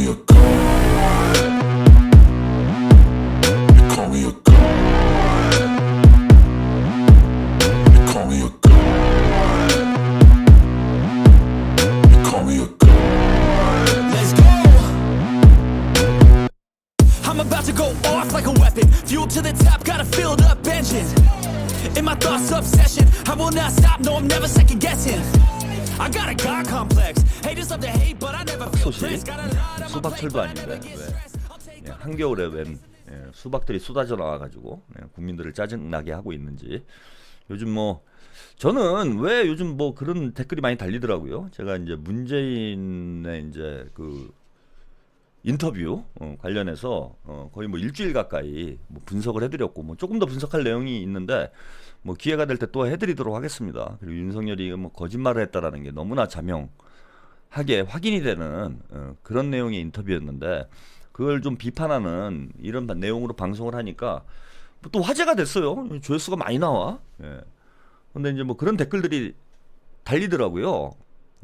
me a god. You call me a god. You call me a god. You call me a god. Let's go. I'm about to go off like a weapon. Fuel to the top, got a filled up engine. In my thoughts, obsession. I will not stop, no, I'm never second guessing. I got a God complex. Haters love to hate, but I never feel 소식, pressed. Got a lot on my 수박철도 plate, but I 아닌데 never get 왜 stressed. I'll take 한겨울에 웬 수박들이 쏟아져 나와가지고 국민들을 짜증나게 하고 있는지. 요즘 뭐 저는 왜 요즘 뭐 그런 댓글이 많이 달리더라고요. 제가 이제 문재인의 이제 그 인터뷰 관련해서 거의 뭐 일주일 가까이 뭐 분석을 해드렸고, 뭐 조금 더 분석할 내용이 있는데 뭐 기회가 될 때 또 해드리도록 하겠습니다. 그리고 윤석열이 뭐 거짓말을 했다라는 게 너무나 자명하게 확인이 되는 그런 내용의 인터뷰였는데, 그걸 좀 비판하는 이런 내용으로 방송을 하니까 또 화제가 됐어요. 조회수가 많이 나와. 예. 근데 이제 뭐 그런 댓글들이 달리더라고요.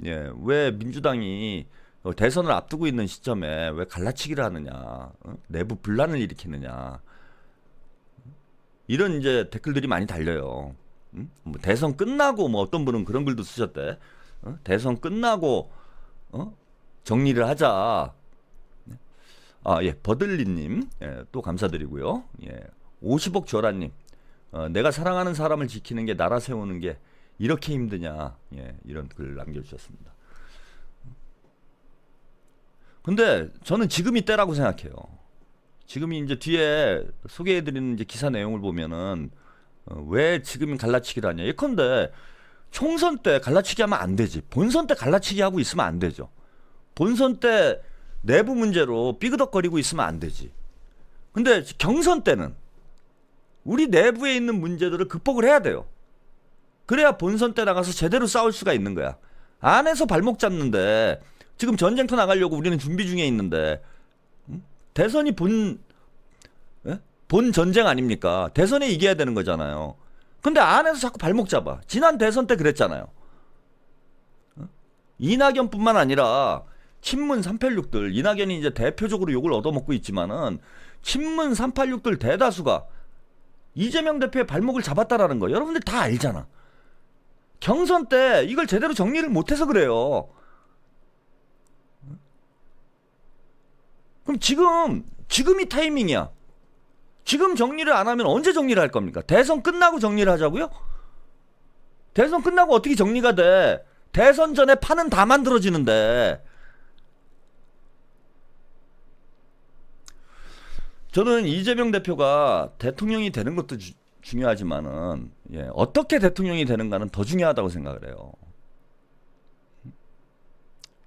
예. 왜 민주당이 대선을 앞두고 있는 시점에 왜 갈라치기를 하느냐, 내부 분란을 일으키느냐, 이런 이제 댓글들이 많이 달려요. 뭐 대선 끝나고, 뭐 어떤 분은 그런 글도 쓰셨대. 대선 끝나고 정리를 하자. 아, 예, 버들리님, 예, 또 감사드리고요. 예, 50억 조라님, 내가 사랑하는 사람을 지키는 게, 나라 세우는 게 이렇게 힘드냐, 예, 이런 글 남겨주셨습니다. 근데 저는 지금이 때라고 생각해요. 지금이 이제 뒤에 소개해드리는 이제 기사 내용을 보면은 왜 지금이 갈라치기를 하냐. 예컨대 총선 때 갈라치기 하면 안 되지. 본선 때 갈라치기 하고 있으면 안 되죠. 본선 때 내부 문제로 삐그덕거리고 있으면 안 되지. 근데 경선 때는 우리 내부에 있는 문제들을 극복을 해야 돼요. 그래야 본선 때 나가서 제대로 싸울 수가 있는 거야. 안에서 발목 잡는데, 지금 전쟁터 나가려고 우리는 준비 중에 있는데, 대선이 본 전쟁 아닙니까? 대선에 이겨야 되는 거잖아요. 근데 안에서 자꾸 발목 잡아. 지난 대선 때 그랬잖아요. 이낙연뿐만 아니라 친문 386들, 이낙연이 이제 대표적으로 욕을 얻어먹고 있지만은 친문 386들 대다수가 이재명 대표의 발목을 잡았다라는 거 여러분들 다 알잖아. 경선 때 이걸 제대로 정리를 못해서 그래요. 그럼 지금이 타이밍이야. 지금 정리를 안 하면 언제 정리를 할 겁니까? 대선 끝나고 정리를 하자고요? 대선 끝나고 어떻게 정리가 돼? 대선 전에 판은 다 만들어지는데. 저는 이재명 대표가 대통령이 되는 것도 중요하지만은, 예, 어떻게 대통령이 되는가는 더 중요하다고 생각을 해요.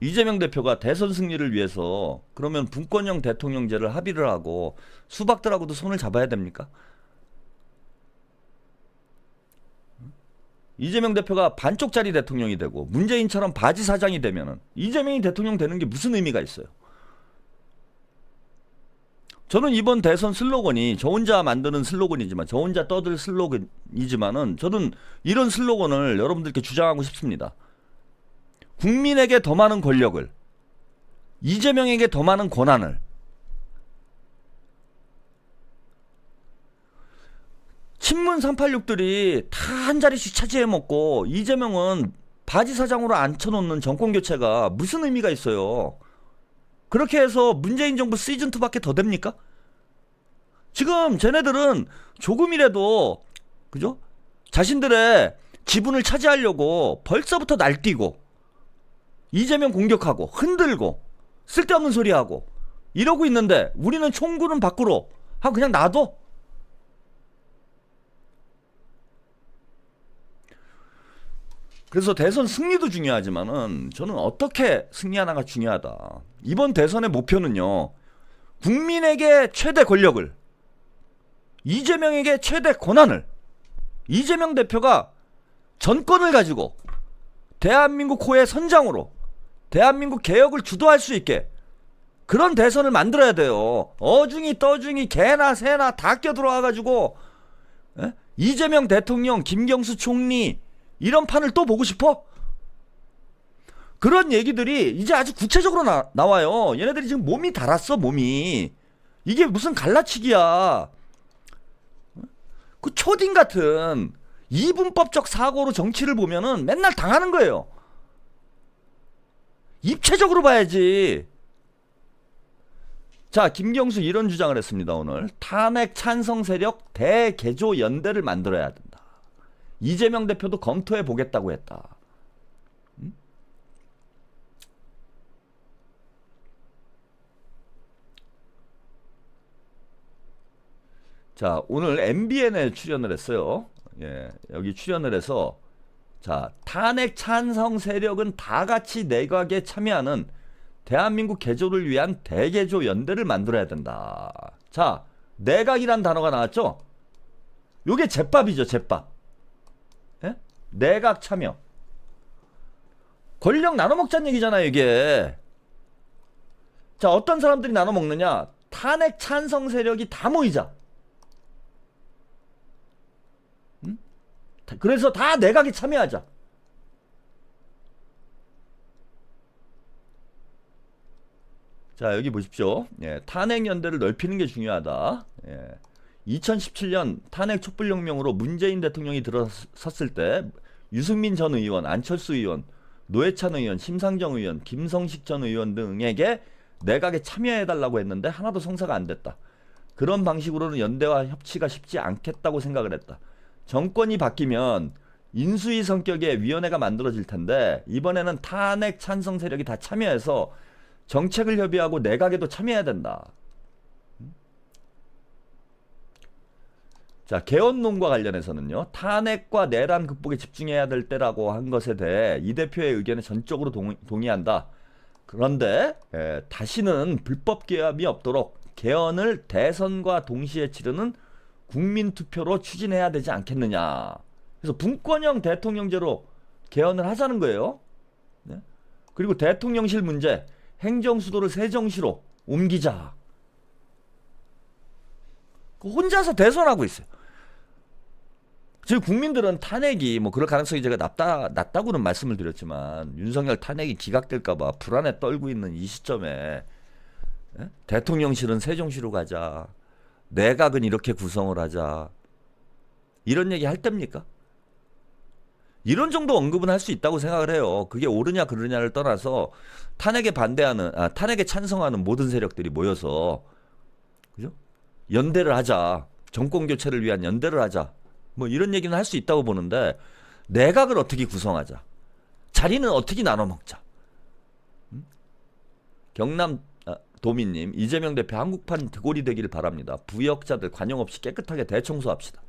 이재명 대표가 대선 승리를 위해서 그러면 분권형 대통령제를 합의를 하고 수박들하고도 손을 잡아야 됩니까? 이재명 대표가 반쪽짜리 대통령이 되고 문재인처럼 바지 사장이 되면은 이재명이 대통령 되는 게 무슨 의미가 있어요? 저는 이번 대선 슬로건이 저 혼자 만드는 슬로건이지만, 저 혼자 떠들 슬로건이지만은, 저는 이런 슬로건을 여러분들께 주장하고 싶습니다. 국민에게 더 많은 권력을, 이재명에게 더 많은 권한을. 친문 386들이 다 한 자리씩 차지해 먹고 이재명은 바지 사장으로 앉혀놓는 정권 교체가 무슨 의미가 있어요? 그렇게 해서 문재인 정부 시즌2밖에 더 됩니까? 지금 쟤네들은 조금이라도, 그죠? 자신들의 지분을 차지하려고 벌써부터 날뛰고 이재명 공격하고 흔들고 쓸데없는 소리하고 이러고 있는데, 우리는 총구는 밖으로 하고 그냥 놔둬. 그래서 대선 승리도 중요하지만은 저는 어떻게 승리하나가 중요하다. 이번 대선의 목표는요, 국민에게 최대 권력을, 이재명에게 최대 권한을, 이재명 대표가 전권을 가지고 대한민국 호의 선장으로 대한민국 개혁을 주도할 수 있게 그런 대선을 만들어야 돼요. 어중이 떠중이 개나 새나 다 껴들어와가지고 이재명 대통령, 김경수 총리 이런 판을 또 보고 싶어? 그런 얘기들이 이제 아주 구체적으로 나와요. 얘네들이 지금 몸이 달았어, 몸이. 이게 무슨 갈라치기야. 그 초딩 같은 이분법적 사고로 정치를 보면은 맨날 당하는 거예요. 입체적으로 봐야지. 자, 김경수 이런 주장을 했습니다. 오늘 탄핵 찬성 세력 대개조 연대를 만들어야 된다. 이재명 대표도 검토해 보겠다고 했다. 자, 오늘 MBN에 출연을 했어요. 예, 여기 출연을 해서 자, 탄핵 찬성 세력은 다 같이 내각에 참여하는 대한민국 개조를 위한 대개조 연대를 만들어야 된다. 자, 내각이란 단어가 나왔죠? 요게 제밥이죠, 제밥. 예? 내각 참여. 권력 나눠 먹자는 얘기잖아요, 이게. 자, 어떤 사람들이 나눠 먹느냐? 탄핵 찬성 세력이 다 모이자. 그래서 다 내각에 참여하자. 자, 여기 보십시오. 예, 탄핵 연대를 넓히는 게 중요하다. 예, 2017년 탄핵 촛불혁명으로 문재인 대통령이 들어섰을 때 유승민 전 의원, 안철수 의원, 노회찬 의원, 심상정 의원, 김성식 전 의원 등에게 내각에 참여해달라고 했는데 하나도 성사가 안 됐다. 그런 방식으로는 연대와 협치가 쉽지 않겠다고 생각을 했다. 정권이 바뀌면 인수위 성격의 위원회가 만들어질 텐데 이번에는 탄핵 찬성 세력이 다 참여해서 정책을 협의하고 내각에도 참여해야 된다. 자, 개헌론과 관련해서는요. 탄핵과 내란 극복에 집중해야 될 때라고 한 것에 대해 이 대표의 의견에 전적으로 동의한다. 그런데 다시는 불법 개헌이 없도록 개헌을 대선과 동시에 치르는 국민투표로 추진해야 되지 않겠느냐. 그래서 분권형 대통령제로 개헌을 하자는 거예요. 네? 그리고 대통령실 문제, 행정수도를 세정시로 옮기자. 혼자서 대선하고 있어요. 지금 국민들은 탄핵이 뭐 그럴 가능성이 제가 낮다고는 말씀을 드렸지만 윤석열 탄핵이 기각될까봐 불안에 떨고 있는 이 시점에 대통령실은 세종시로 가자. 내각은 이렇게 구성을 하자. 이런 얘기 할 때입니까? 이런 정도 언급은 할 수 있다고 생각을 해요. 그게 옳으냐 그르냐를 떠나서 탄핵에 반대하는, 탄핵에 찬성하는 모든 세력들이 모여서 그죠? 연대를 하자. 정권 교체를 위한 연대를 하자. 뭐 이런 얘기는 할 수 있다고 보는데 내각을 어떻게 구성하자. 자리는 어떻게 나눠 먹자. 경남 도민님, 이재명 대표 한국판 드골이 되기를 바랍니다. 부역자들 관용 없이 깨끗하게 대청소합시다.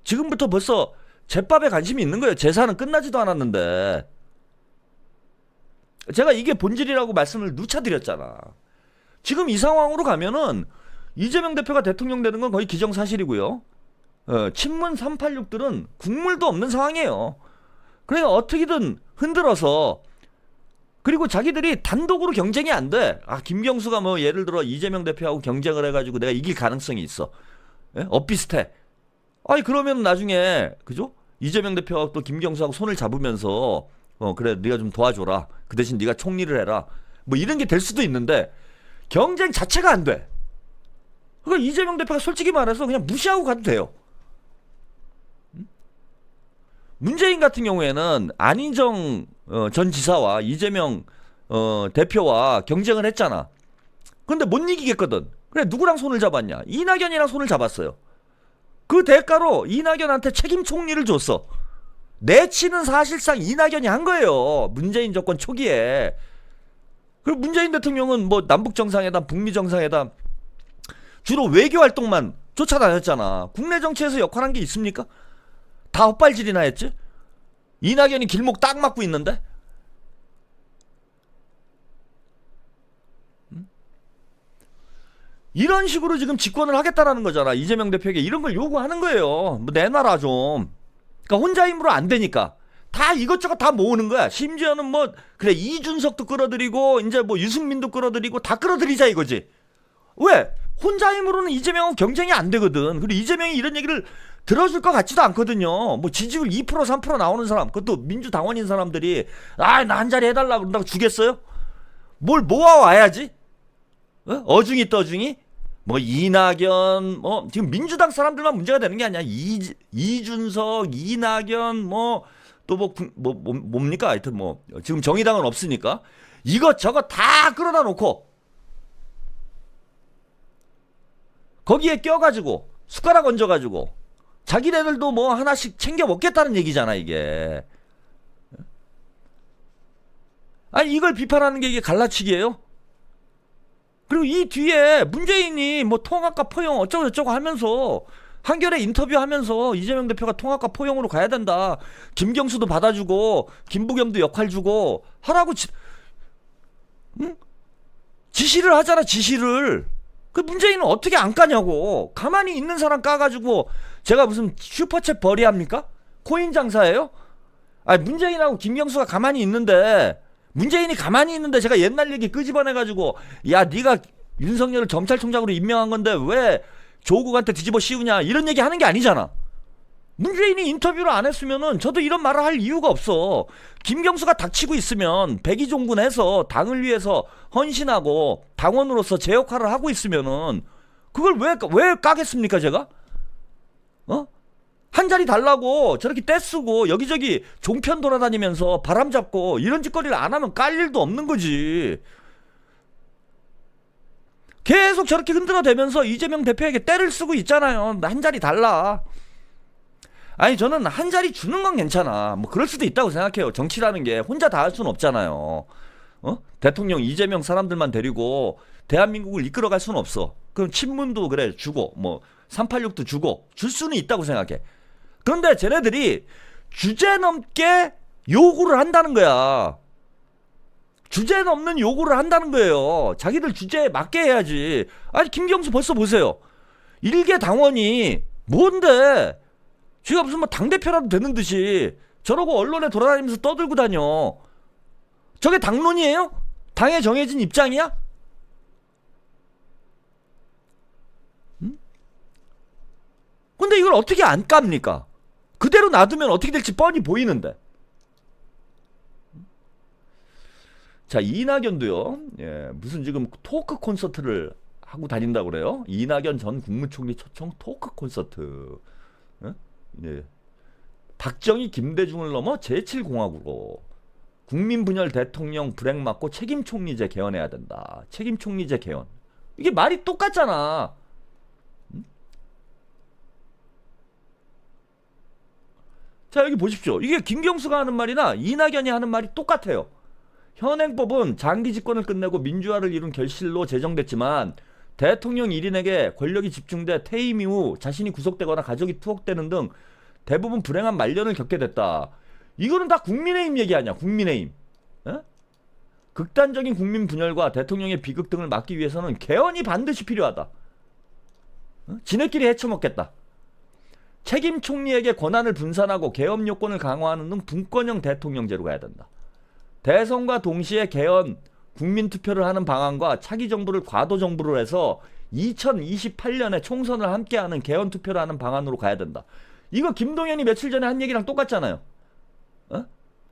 지금부터 벌써 제밥에 관심이 있는 거예요. 제사는 끝나지도 않았는데. 제가 이게 본질이라고 말씀을 누차 드렸잖아. 지금 이 상황으로 가면은 이재명 대표가 대통령 되는 건 거의 기정사실이고요. 친문 386들은 국물도 없는 상황이에요. 그러니까 어떻게든 흔들어서, 그리고 자기들이 단독으로 경쟁이 안 돼. 김경수가 뭐 예를 들어 이재명 대표하고 경쟁을 해가지고 내가 이길 가능성이 있어. 엇비슷해. 그러면 나중에 그죠? 이재명 대표하고 또 김경수하고 손을 잡으면서 그래 네가 좀 도와줘라. 그 대신 네가 총리를 해라. 뭐 이런 게 될 수도 있는데 경쟁 자체가 안 돼. 그러니까 이재명 대표가 솔직히 말해서 그냥 무시하고 가도 돼요. 문재인 같은 경우에는 안희정 전 지사와 이재명 대표와 경쟁을 했잖아. 근데 못 이기겠거든. 그래 누구랑 손을 잡았냐? 이낙연이랑 손을 잡았어요. 그 대가로 이낙연한테 책임 총리를 줬어. 내치는 사실상 이낙연이 한 거예요. 문재인 정권 초기에. 그리고 문재인 대통령은 뭐 남북 정상회담, 북미 정상회담 주로 외교 활동만 쫓아다녔잖아. 국내 정치에서 역할한 게 있습니까? 다 헛발질이나 했지? 이낙연이 길목 딱 막고 있는데? 이런 식으로 지금 집권을 하겠다라는 거잖아. 이재명 대표에게 이런 걸 요구하는 거예요. 뭐 내놔라 좀. 그러니까 혼자 힘으로 안 되니까 다 이것저것 다 모으는 거야. 심지어는 뭐 그래 이준석도 끌어들이고 이제 뭐 유승민도 끌어들이고 다 끌어들이자 이거지. 왜? 혼자 힘으로는 이재명하고 경쟁이 안 되거든. 그리고 이재명이 이런 얘기를 들어줄 것 같지도 않거든요. 뭐 지지율 2% 3% 나오는 사람, 그것도 민주당원인 사람들이 나 한 자리 해달라 그런다고 주겠어요? 뭘 모아와야지? 어중이 떠중이? 뭐 이낙연, 지금 민주당 사람들만 문제가 되는 게 아니야. 이준석, 이낙연, 또 뭡니까? 하여튼 지금 정의당은 없으니까 이것저것 다 끌어다 놓고 거기에 껴가지고 숟가락 얹어가지고 자기네들도 뭐 하나씩 챙겨 먹겠다는 얘기잖아 이게. 아니 이걸 비판하는 게 이게 갈라치기예요? 그리고 이 뒤에 문재인이 뭐 통합과 포용 어쩌고저쩌고 하면서 한겨레 인터뷰하면서 이재명 대표가 통합과 포용으로 가야 된다. 김경수도 받아주고 김부겸도 역할 주고 하라고 지시를 하잖아. 지시를. 그 문재인은 어떻게 안 까냐고. 가만히 있는 사람 까가지고 제가 무슨 슈퍼챗 벌이합니까? 코인 장사예요? 아니 문재인하고 김경수가 가만히 있는데 문재인이 가만히 있는데 제가 옛날 얘기 끄집어내가지고 야 네가 윤석열을 검찰총장으로 임명한 건데 왜 조국한테 뒤집어 씌우냐 이런 얘기 하는 게 아니잖아. 문재인이 인터뷰를 안 했으면은 저도 이런 말을 할 이유가 없어. 김경수가 닥치고 있으면 백의종군해서 당을 위해서 헌신하고 당원으로서 제 역할을 하고 있으면은 그걸 왜 까겠습니까 제가? 한 자리 달라고 저렇게 떼쓰고 여기저기 종편 돌아다니면서 바람 잡고 이런 짓거리를 안 하면 깔 일도 없는 거지. 계속 저렇게 흔들어대면서 이재명 대표에게 때를 쓰고 있잖아요. 한 자리 달라. 아니 저는 한 자리 주는 건 괜찮아. 뭐 그럴 수도 있다고 생각해요. 정치라는 게 혼자 다 할 수는 없잖아요. 대통령 이재명 사람들만 데리고 대한민국을 이끌어갈 수는 없어. 그럼 친문도 그래 주고 뭐 386도 주고 줄 수는 있다고 생각해. 그런데 쟤네들이 주제 넘게 요구를 한다는 거야. 주제 넘는 요구를 한다는 거예요. 자기들 주제에 맞게 해야지. 아니 김경수 벌써 보세요. 일개 당원이 뭔데 지가 무슨 뭐 당대표라도 되는 듯이 저러고 언론에 돌아다니면서 떠들고 다녀. 저게 당론이에요? 당에 정해진 입장이야? 근데 이걸 어떻게 안 깝니까? 그대로 놔두면 어떻게 될지 뻔히 보이는데. 자, 이낙연도요. 무슨 지금 토크 콘서트를 하고 다닌다고 그래요. 이낙연 전 국무총리 초청 토크 콘서트. 박정희 김대중을 넘어 제7공화국으로 국민분열 대통령 불행 막고 책임총리제 개헌해야 된다. 책임총리제 개헌. 이게 말이 똑같잖아. 자 여기 보십시오. 이게 김경수가 하는 말이나 이낙연이 하는 말이 똑같아요. 현행법은 장기 집권을 끝내고 민주화를 이룬 결실로 제정됐지만 대통령 1인에게 권력이 집중돼 퇴임 이후 자신이 구속되거나 가족이 투옥되는 등 대부분 불행한 말년을 겪게 됐다. 이거는 다 국민의힘 얘기 아니야. 국민의힘. 극단적인 국민 분열과 대통령의 비극 등을 막기 위해서는 개헌이 반드시 필요하다. 지네끼리 헤쳐먹겠다. 책임 총리에게 권한을 분산하고 개헌 요건을 강화하는 등 분권형 대통령제로 가야 된다. 대선과 동시에 개헌 국민투표를 하는 방안과 차기 정부를 과도 정부로 해서 2028년에 총선을 함께하는 개헌 투표를 하는 방안으로 가야 된다. 이거 김동연이 며칠 전에 한 얘기랑 똑같잖아요.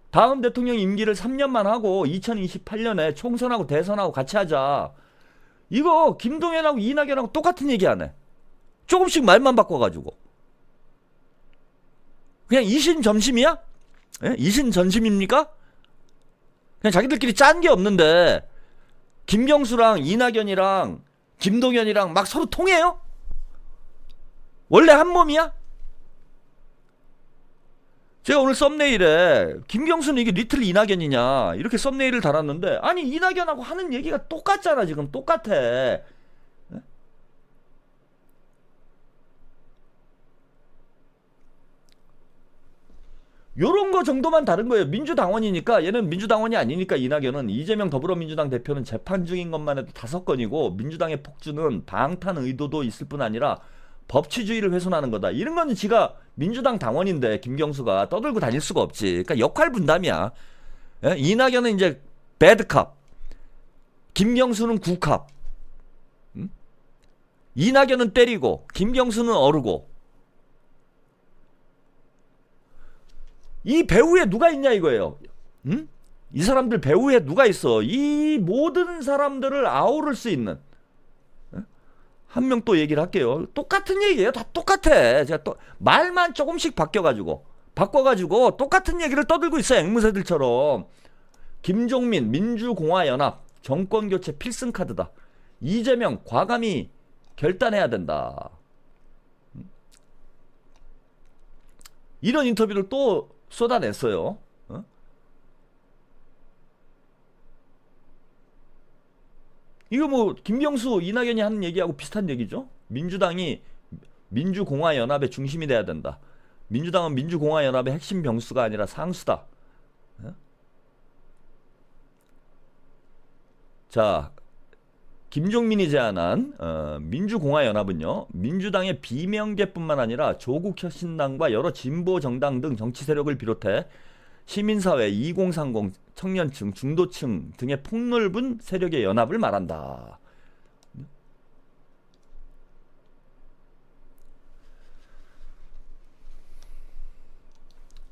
다음 대통령 임기를 3년만 하고 2028년에 총선하고 대선하고 같이 하자. 이거 김동연하고 이낙연하고 똑같은 얘기 안 해. 조금씩 말만 바꿔가지고. 그냥 이신점심이야? 이신전심입니까? 그냥 자기들끼리 짠 게 없는데 김경수랑 이낙연이랑 김동연이랑 막 서로 통해요? 원래 한 몸이야? 제가 오늘 썸네일에 김경수는 이게 리틀 이낙연이냐 이렇게 썸네일을 달았는데 아니 이낙연하고 하는 얘기가 똑같잖아. 지금 똑같아. 요런 거 정도만 다른 거예요. 민주당원이니까 얘는 민주당원이 아니니까 이낙연은 이재명 더불어민주당 대표는 재판 중인 것만 해도 5건이고 민주당의 폭주는 방탄 의도도 있을 뿐 아니라 법치주의를 훼손하는 거다. 이런 거는 지가 민주당 당원인데 김경수가 떠들고 다닐 수가 없지. 그러니까 역할 분담이야. 이낙연은 이제 배드캅, 김경수는 굿캅. 이낙연은 때리고 김경수는 어르고. 이 배후에 누가 있냐 이거예요. 응? 이 사람들 배후에 누가 있어? 이 모든 사람들을 아우를 수 있는 한 명 또 얘기를 할게요. 똑같은 얘기예요. 다 똑같아. 제가 또 말만 조금씩 바꿔가지고 똑같은 얘기를 떠들고 있어요. 앵무새들처럼. 김종민 민주공화연합 정권교체 필승카드다. 이재명 과감히 결단해야 된다. 이런 인터뷰를 또 쏟아냈어요. 이거 뭐 김경수, 이낙연이 하는 얘기하고 비슷한 얘기죠. 민주당이 민주공화연합의 중심이 돼야 된다. 민주당은 민주공화연합의 핵심 병수가 아니라 상수다. 자, 김종민이 제안한 민주공화연합은요, 민주당의 비명계뿐만 아니라 조국혁신당과 여러 진보 정당 등 정치 세력을 비롯해 시민사회, 2030, 청년층, 중도층 등의 폭넓은 세력의 연합을 말한다.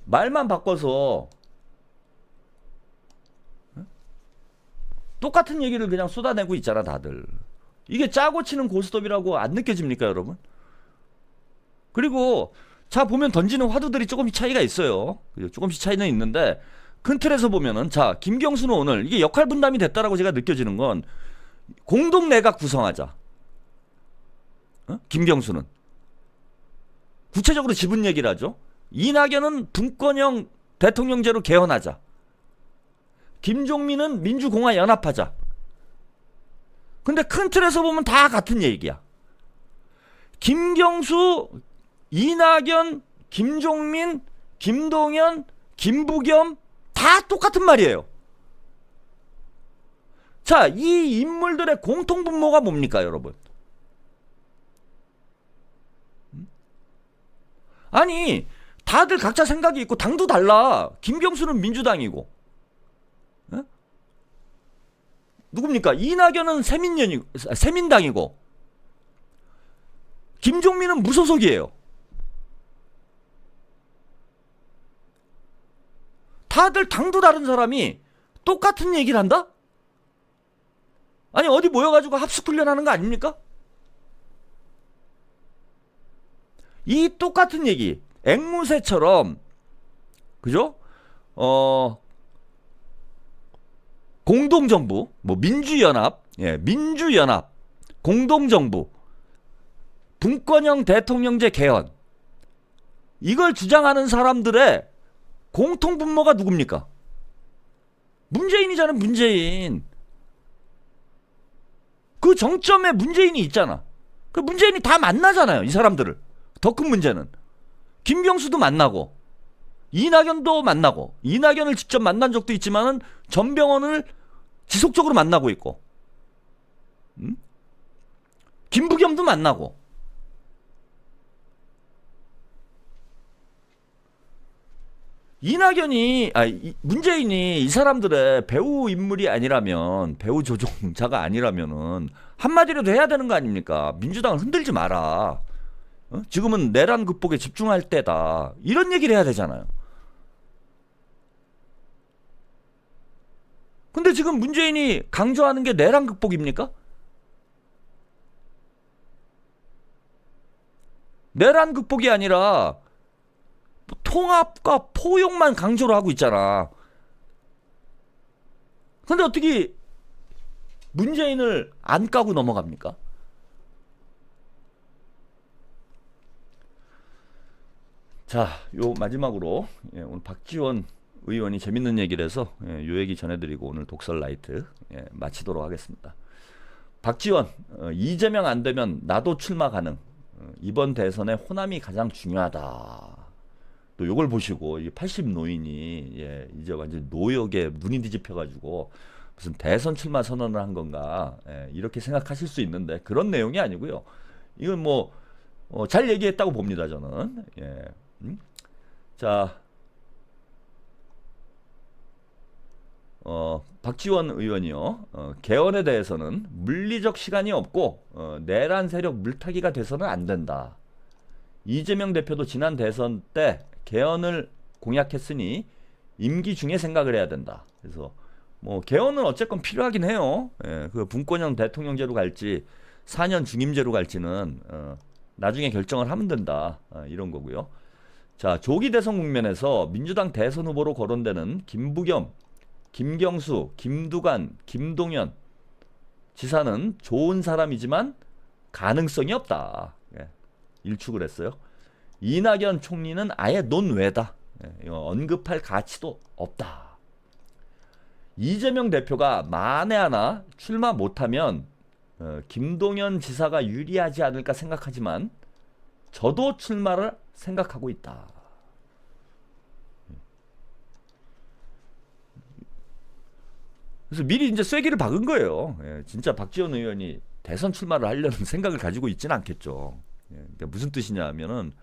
말만 바꿔서 똑같은 얘기를 그냥 쏟아내고 있잖아 다들. 이게 짜고 치는 고스톱이라고 안 느껴집니까 여러분? 그리고 자 보면 던지는 화두들이 조금씩 차이가 있어요. 조금씩 차이는 있는데 큰 틀에서 보면은 자 김경수는 오늘 이게 역할 분담이 됐다라고 제가 느껴지는 건 공동 내각 구성하자. 김경수는 구체적으로 지분 얘기를 하죠. 이낙연은 분권형 대통령제로 개헌하자. 김종민은 민주공화 연합하자. 근데 큰 틀에서 보면 다 같은 얘기야. 김경수, 이낙연, 김종민, 김동연, 김부겸 다 똑같은 말이에요. 자, 이 인물들의 공통분모가 뭡니까, 여러분? 아니, 다들 각자 생각이 있고 당도 달라. 김경수는 민주당이고, 누굽니까? 이낙연은 세민당이고, 김종민은 무소속이에요. 다들 당도 다른 사람이 똑같은 얘기를 한다? 아니 어디 모여가지고 합숙훈련하는 거 아닙니까? 이 똑같은 얘기 앵무새처럼 그죠? 공동정부 뭐 민주연합 민주연합 공동정부 분권형 대통령제 개헌 이걸 주장하는 사람들의 공통분모가 누굽니까? 문재인이잖아. 문재인. 그 정점에 문재인이 있잖아. 그 문재인이 다 만나잖아요. 이 사람들을. 더 큰 문제는 김경수도 만나고 이낙연도 만나고 이낙연을 직접 만난 적도 있지만은 전병헌을 지속적으로 만나고 있고 김부겸도 만나고 문재인이 이 사람들의 배우 인물이 아니라면 배우 조종자가 아니라면은 한마디라도 해야 되는 거 아닙니까? 민주당을 흔들지 마라. 지금은 내란 극복에 집중할 때다. 이런 얘기를 해야 되잖아요. 근데 지금 문재인이 강조하는 게 내란 극복입니까? 내란 극복이 아니라 통합과 포용만 강조를 하고 있잖아. 근데 어떻게 문재인을 안 까고 넘어갑니까? 자, 요 마지막으로 오늘 박지원 의원이 재밌는 얘기를 해서 요 얘기 전해드리고 오늘 독설 라이트 마치도록 하겠습니다. 박지원 이재명 안 되면 나도 출마 가능. 이번 대선에 호남이 가장 중요하다. 또 요걸 보시고 80 노인이 이제 완전 노역에 눈이 뒤집혀가지고 무슨 대선 출마 선언을 한 건가 이렇게 생각하실 수 있는데 그런 내용이 아니고요. 이건 뭐 잘 얘기했다고 봅니다 저는. 자, 박지원 의원이요. 개헌에 대해서는 물리적 시간이 없고 내란 세력 물타기가 돼서는 안 된다. 이재명 대표도 지난 대선 때 개헌을 공약했으니 임기 중에 생각을 해야 된다. 그래서 뭐 개헌은 어쨌건 필요하긴 해요. 예, 그 분권형 대통령제로 갈지 4년 중임제로 갈지는 나중에 결정을 하면 된다. 이런 거고요. 자, 조기 대선 국면에서 민주당 대선 후보로 거론되는 김부겸, 김경수, 김두관, 김동연 지사는 좋은 사람이지만 가능성이 없다. 예, 일축을 했어요. 이낙연 총리는 아예 논외다. 예, 이거 언급할 가치도 없다. 이재명 대표가 만에 하나 출마 못하면 김동연 지사가 유리하지 않을까 생각하지만 저도 출마를 생각하고 있다. 그래서 미리 이제 쐐기를 박은 거예요. 예, 진짜 박지원 의원이 대선 출마를 하려는 생각을 가지고 있지는 않겠죠. 예, 그러니까 무슨 뜻이냐 하면은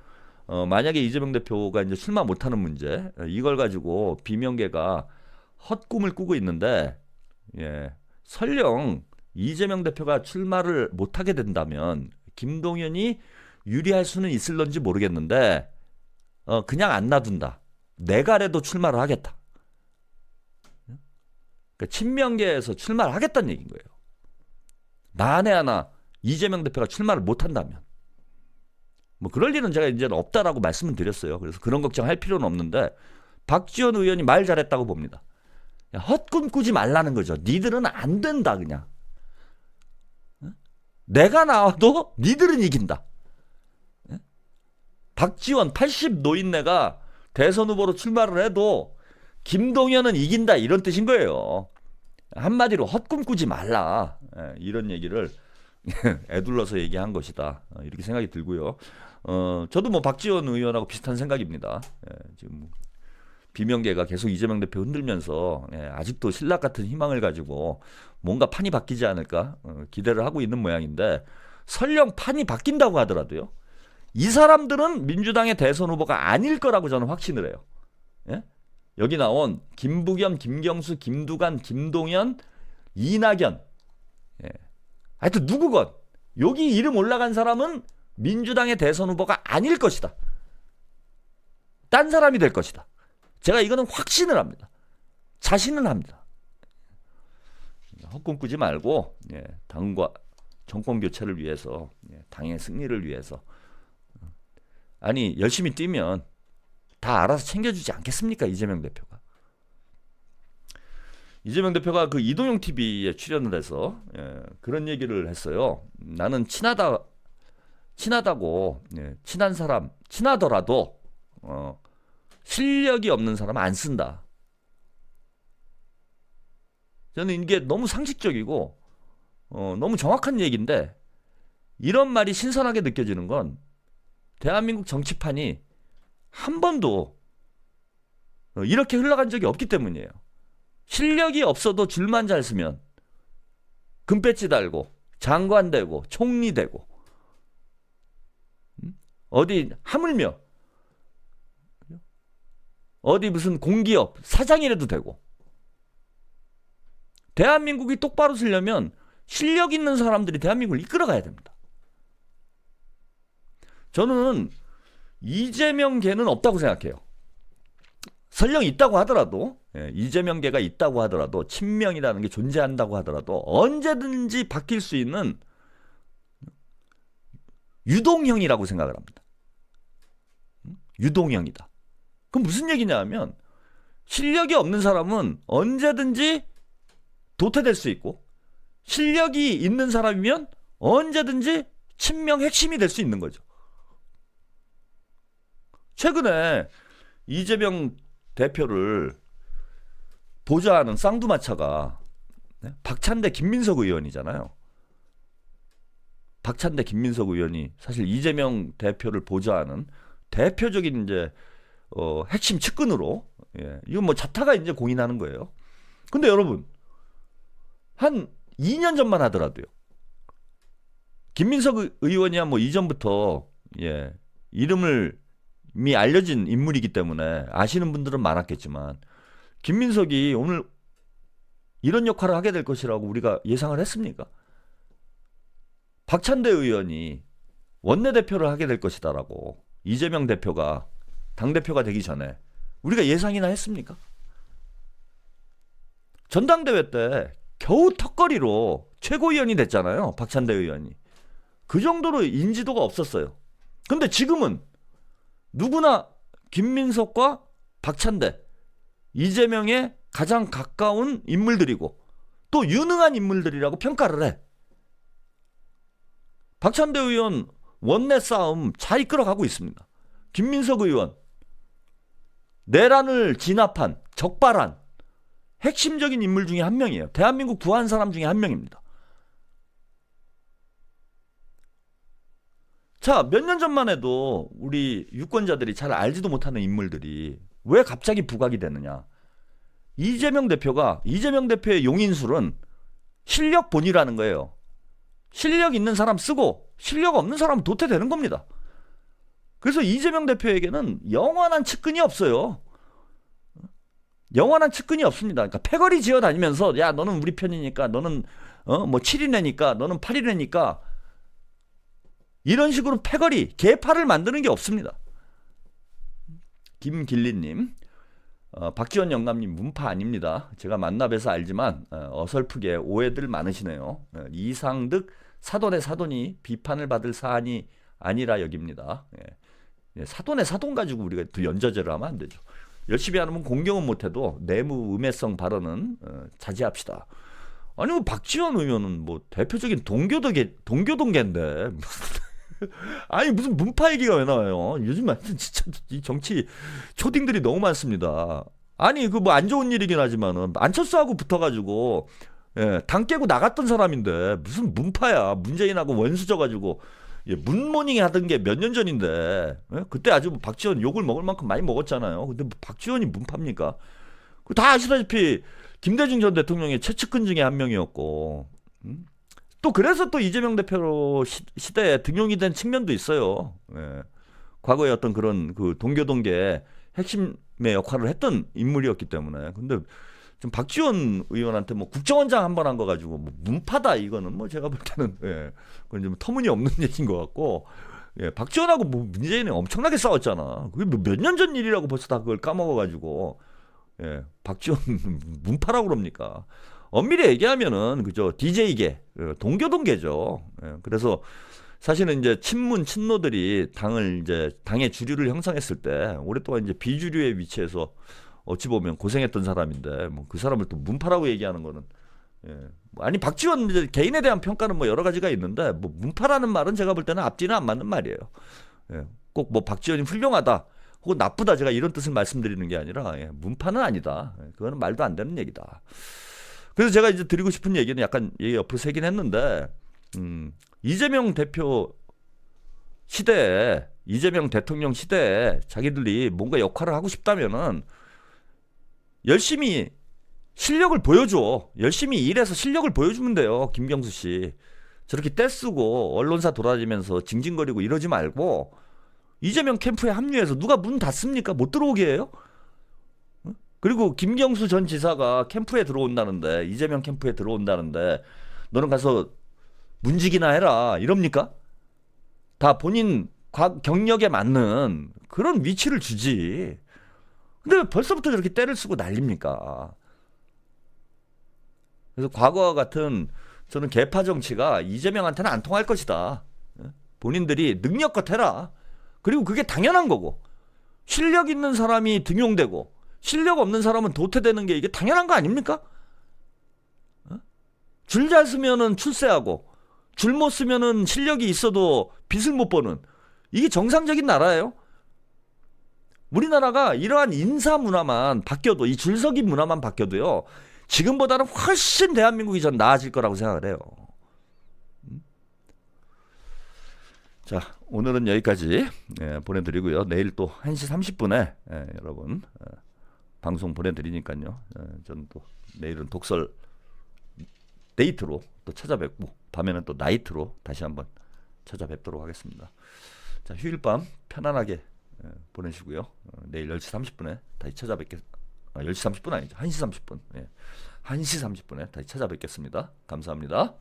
만약에 이재명 대표가 이제 출마 못하는 문제, 이걸 가지고 비명계가 헛꿈을 꾸고 있는데, 예, 설령 이재명 대표가 출마를 못하게 된다면 김동연이 유리할 수는 있을런지 모르겠는데 그냥 안 놔둔다. 내가라도 출마를 하겠다. 그러니까 친명계에서 출마를 하겠다는 얘기인 거예요. 만에 하나 이재명 대표가 출마를 못한다면 뭐 그럴 일은 제가 이제 없다라고 말씀을 드렸어요. 그래서 그런 걱정할 필요는 없는데 박지원 의원이 말 잘했다고 봅니다. 헛꿈 꾸지 말라는 거죠. 니들은 안 된다 그냥. 내가 나와도 니들은 이긴다. 박지원 80 노인네가 대선 후보로 출마를 해도 김동연은 이긴다 이런 뜻인 거예요. 한마디로 헛꿈 꾸지 말라. 이런 얘기를 애둘러서 얘기한 것이다. 이렇게 생각이 들고요. 저도 뭐 박지원 의원하고 비슷한 생각입니다. 지금 비명계가 계속 이재명 대표 흔들면서 아직도 신락 같은 희망을 가지고 뭔가 판이 바뀌지 않을까 기대를 하고 있는 모양인데 설령 판이 바뀐다고 하더라도요. 이 사람들은 민주당의 대선 후보가 아닐 거라고 저는 확신을 해요. 예? 여기 나온 김부겸, 김경수, 김두관, 김동연, 이낙연. 예. 하여튼 누구건 여기 이름 올라간 사람은 민주당의 대선 후보가 아닐 것이다. 딴 사람이 될 것이다. 제가 이거는 확신을 합니다. 자신은 합니다. 헛꿈 꾸지 말고 당과 정권 교체를 위해서 당의 승리를 위해서 아니 열심히 뛰면 다 알아서 챙겨주지 않겠습니까? 이재명 대표가. 이재명 대표가 그 이동영 TV에 출연을 해서 그런 얘기를 했어요. 나는 친하다고 친한 사람 친하더라도 실력이 없는 사람 안 쓴다. 저는 이게 너무 상식적이고 너무 정확한 얘기인데 이런 말이 신선하게 느껴지는 건 대한민국 정치판이 한 번도 이렇게 흘러간 적이 없기 때문이에요. 실력이 없어도 줄만 잘 쓰면 금배지 달고 장관 되고 총리 되고 어디 하물며 어디 무슨 공기업 사장이라도 되고 대한민국이 똑바로 쓰려면 실력 있는 사람들이 대한민국을 이끌어가야 됩니다. 저는 이재명계는 없다고 생각해요. 설령 있다고 하더라도 이재명계가 있다고 하더라도 친명이라는 게 존재한다고 하더라도 언제든지 바뀔 수 있는 유동형이라고 생각을 합니다. 유동형이다. 그럼 무슨 얘기냐 하면 실력이 없는 사람은 언제든지 도태될 수 있고 실력이 있는 사람이면 언제든지 친명 핵심이 될 수 있는 거죠. 최근에 이재명 대표를 보좌하는 쌍두마차가 박찬대 김민석 의원이잖아요. 박찬대 김민석 의원이 사실 이재명 대표를 보좌하는 대표적인 이제 핵심 측근으로 이건 뭐 자타가 이제 공인하는 거예요. 근데 여러분 한 2년 전만 하더라도요. 김민석 의원이야 뭐 이전부터 이름을 이미 알려진 인물이기 때문에 아시는 분들은 많았겠지만 김민석이 오늘 이런 역할을 하게 될 것이라고 우리가 예상을 했습니까? 박찬대 의원이 원내대표를 하게 될 것이다라고 이재명 대표가 당대표가 되기 전에 우리가 예상이나 했습니까? 전당대회 때 겨우 턱걸이로 최고위원이 됐잖아요. 박찬대 의원이. 그 정도로 인지도가 없었어요. 근데 지금은 누구나 김민석과 박찬대, 이재명의 가장 가까운 인물들이고 또 유능한 인물들이라고 평가를 해. 박찬대 의원 원내 싸움 잘 이끌어가고 있습니다. 김민석 의원 내란을 진압한 적발한 핵심적인 인물 중에 한 명이에요. 대한민국 구한 사람 중에 한 명입니다. 자, 몇 년 전만 해도 우리 유권자들이 잘 알지도 못하는 인물들이 왜 갑자기 부각이 되느냐. 이재명 대표의 용인술은 실력본이라는 거예요. 실력 있는 사람 쓰고 실력 없는 사람은 도태되는 겁니다. 그래서 이재명 대표에게는 영원한 측근이 없어요. 영원한 측근이 없습니다. 그러니까 패거리 지어 다니면서 야 너는 우리 편이니까 너는 뭐 7인회니까 너는 8인회니까 이런 식으로 패거리 계파를 만드는 게 없습니다. 김길리님, 박지원 영감님 문파 아닙니다. 제가 만나뵈서 알지만 어설프게 오해들 많으시네요. 이상득 사돈의 사돈이 비판을 받을 사안이 아니라 여깁니다. 사돈의 사돈 가지고 우리가 또 연좌제를 하면 안 되죠. 열심히 하면 공경은 못해도 내무 음해성 발언은 자제합시다. 아니 뭐 박지원 의원은 뭐 대표적인 동교동계인데 아니 무슨 문파 얘기가 왜 나와요? 요즘 진짜 이 정치 초딩들이 너무 많습니다. 아니 그 뭐 안 좋은 일이긴 하지만은 안철수하고 붙어가지고 당 깨고 나갔던 사람인데 무슨 문파야? 문재인하고 원수져가지고 문모닝 하던 게 몇 년 전인데 그때 아주 박지원 욕을 먹을 만큼 많이 먹었잖아요. 근데 뭐 박지원이 문파입니까? 다 아시다시피 김대중 전 대통령의 최측근 중에 한 명이었고 또 그래서 또 이재명 대표 시대에 등용이 된 측면도 있어요. 과거에 어떤 그런 그 동교동계 핵심의 역할을 했던 인물이었기 때문에. 근데 좀 박지원 의원한테 뭐 국정원장 한 번 한 거 가지고 뭐 문파다 이거는 뭐 제가 볼 때는 그건 좀 터무니없는 얘기인 것 같고 박지원하고 뭐 문재인이 엄청나게 싸웠잖아. 그게 몇 년 전 일이라고 벌써 다 그걸 까먹어가지고 박지원 문파라고 그럽니까? 엄밀히 얘기하면은 그죠 DJ계 동교동계죠. 그래서 사실은 이제 친노들이 당의 주류를 형성했을 때 오랫동안 이제 비주류의 위치에서 어찌 보면 고생했던 사람인데 뭐 그 사람을 또 문파라고 얘기하는 거는 아니 박지원 이제 개인에 대한 평가는 뭐 여러 가지가 있는데 뭐 문파라는 말은 제가 볼 때는 앞뒤는 안 맞는 말이에요. 꼭 뭐 박지원이 훌륭하다 혹은 나쁘다 제가 이런 뜻을 말씀드리는 게 아니라 문파는 아니다. 그거는 말도 안 되는 얘기다. 그래서 제가 이제 드리고 싶은 얘기는 약간 얘기 옆으로 새긴 했는데 이재명 대표 시대에 이재명 대통령 시대에 자기들이 뭔가 역할을 하고 싶다면은 열심히 실력을 보여줘. 열심히 일해서 실력을 보여주면 돼요. 김경수 씨. 저렇게 떼쓰고 언론사 돌아다니면서 징징거리고 이러지 말고 이재명 캠프에 합류해서 누가 문 닫습니까? 못 들어오게 해요? 그리고 김경수 전 지사가 캠프에 들어온다는데 이재명 캠프에 들어온다는데 너는 가서 문지기나 해라 이럽니까? 다 본인 경력에 맞는 그런 위치를 주지. 근데 벌써부터 저렇게 때를 쓰고 난립니까? 그래서 과거와 같은 저는 계파 정치가 이재명한테는 안 통할 것이다. 본인들이 능력껏 해라. 그리고 그게 당연한 거고 실력 있는 사람이 등용되고 실력 없는 사람은 도태되는 게 이게 당연한 거 아닙니까? 줄 잘 쓰면은 출세하고 줄 못 쓰면은 실력이 있어도 빚을 못 버는 이게 정상적인 나라예요. 우리나라가 이러한 인사 문화만 바뀌어도 이 줄서기 문화만 바뀌어도요 지금보다는 훨씬 대한민국이 전 나아질 거라고 생각을 해요. 자 오늘은 여기까지 보내드리고요. 내일 또 1시 30분에 여러분 방송 보내드리니까요. 저는 또 내일은 독설 데이트로 또 찾아뵙고 밤에는 또 나이트로 다시 한번 찾아뵙도록 하겠습니다. 자 휴일 밤 편안하게 보내시고요. 내일 10시 30분에 다시 10시 30분 아니죠. 1시 30분. 1시 30분에 다시 찾아뵙겠습니다. 감사합니다.